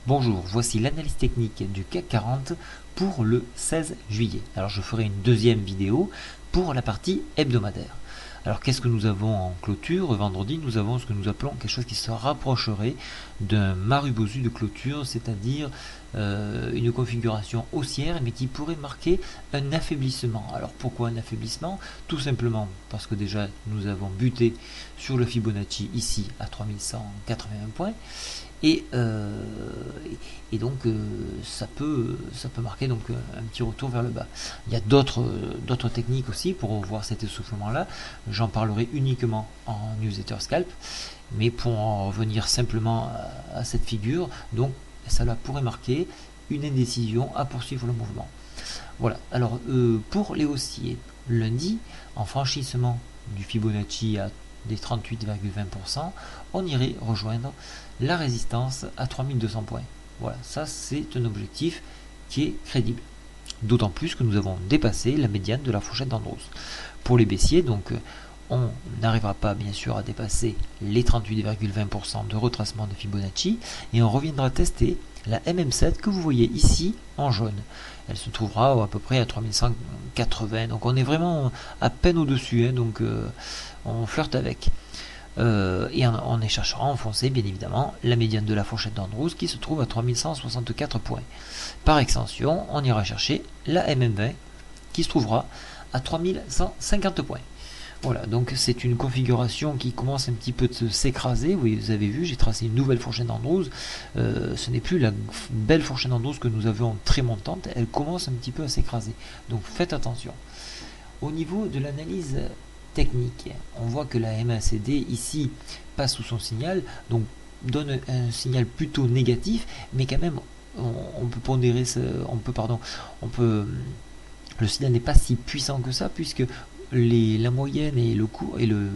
Bonjour, voici l'analyse technique du CAC 40 pour le 16 juillet. Alors je ferai une deuxième vidéo pour la partie hebdomadaire. Alors qu'est-ce que nous avons en clôture? Vendredi, nous avons ce que nous appelons quelque chose qui se rapprocherait d'un Marubozu de clôture, c'est-à-dire une configuration haussière, mais qui pourrait marquer un affaiblissement. Alors pourquoi un affaiblissement? Tout simplement parce que déjà nous avons buté sur le Fibonacci ici à 3181 points. Et donc ça peut marquer donc un petit retour vers le bas. Il y a d'autres techniques aussi pour voir cet essoufflement là. J'en parlerai uniquement en newsletter scalp, mais pour en revenir simplement à cette figure, donc cela pourrait marquer une indécision à poursuivre le mouvement. Voilà. Alors pour les haussiers, lundi, en franchissement du Fibonacci à des 38,20%, on irait rejoindre la résistance à 3200 points. Voilà, ça c'est un objectif qui est crédible. D'autant plus que nous avons dépassé la médiane de la fourchette d'Andrews. Pour les baissiers, donc on n'arrivera pas bien sûr à dépasser les 38,20% de retracement de Fibonacci et on reviendra tester la MM7 que vous voyez ici en jaune. Elle se trouvera à peu près à 3180, donc on est vraiment à peine au-dessus, donc on flirte avec. Et on cherchera à enfoncer bien évidemment la médiane de la fourchette d'Andrews qui se trouve à 3164 points. Par extension, on ira chercher la MM20 qui se trouvera à 3150 points. Voilà, donc c'est une configuration qui commence un petit peu de s'écraser. Oui, vous avez vu, j'ai tracé une nouvelle fourchette d'Andrews. Ce n'est plus la belle fourchette d'Andrews que nous avions très montante, elle commence un petit peu à s'écraser. Donc faites attention. Au niveau de l'analyse technique, on voit que la MACD ici passe sous son signal, donc donne un signal plutôt négatif, mais quand même on peut pondérer, le signal n'est pas si puissant que ça, puisque la moyenne et le cours et le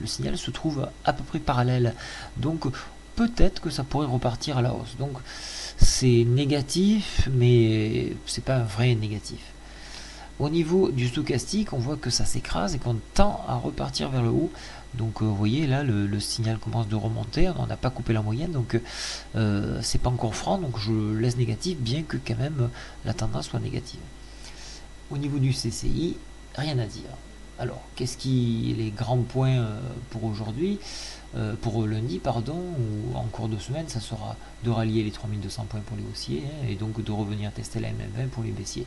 signal se trouvent à peu près parallèles. Donc peut-être que ça pourrait repartir à la hausse. Donc c'est négatif, mais c'est pas un vrai négatif. Au niveau du stochastique, on voit que ça s'écrase et qu'on tend à repartir vers le haut. Donc vous voyez là le signal commence de remonter, on n'a pas coupé la moyenne, donc c'est pas encore franc, donc je laisse négatif bien que quand même la tendance soit négative. Au niveau du CCI, rien à dire. Alors, qu'est-ce qui les grands points pour aujourd'hui, pour lundi, pardon, ou en cours de semaine, ça sera de rallier les 3200 points pour les haussiers, et donc de revenir tester la MM20 pour les baissiers.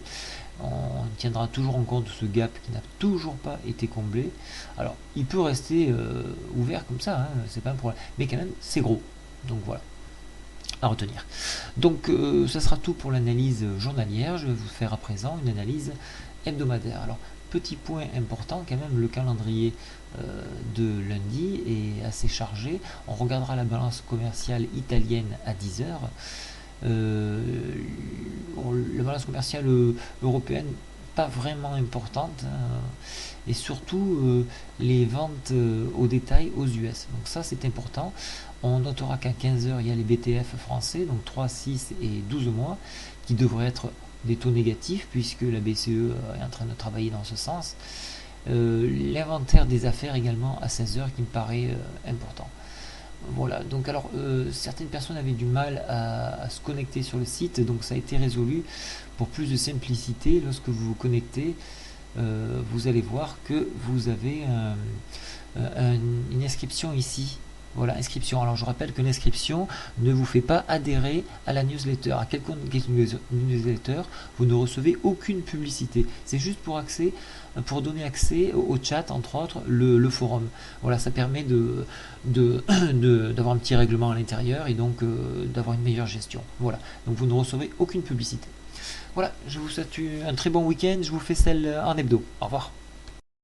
On tiendra toujours en compte ce gap qui n'a toujours pas été comblé. Alors, il peut rester ouvert comme ça, c'est pas un problème, mais quand même, c'est gros. Donc voilà, à retenir. Donc, ça sera tout pour l'analyse journalière. Je vais vous faire à présent une analyse hebdomadaire. Alors, petit point important quand même, le calendrier de lundi est assez chargé. On regardera la balance commerciale italienne à 10h. La balance commerciale européenne pas vraiment importante, et surtout les ventes au détail aux US. Donc ça c'est important. On notera qu'à 15h il y a les BTF français, donc 3, 6 et 12 mois, qui devraient être des taux négatifs puisque la BCE est en train de travailler dans ce sens. L'inventaire des affaires également à 16h qui me paraît important. Voilà, donc alors certaines personnes avaient du mal à se connecter sur le site, donc ça a été résolu pour plus de simplicité. Lorsque vous vous connectez, vous allez voir que vous avez une inscription ici. Voilà, inscription. Alors je rappelle que l'inscription ne vous fait pas adhérer à la newsletter. À quelconque newsletter, vous ne recevez aucune publicité. C'est juste pour donner accès au chat, entre autres, le forum. Voilà, ça permet d'avoir un petit règlement à l'intérieur et donc d'avoir une meilleure gestion. Voilà, donc vous ne recevez aucune publicité. Voilà, je vous souhaite un très bon week-end. Je vous fais celle en hebdo. Au revoir.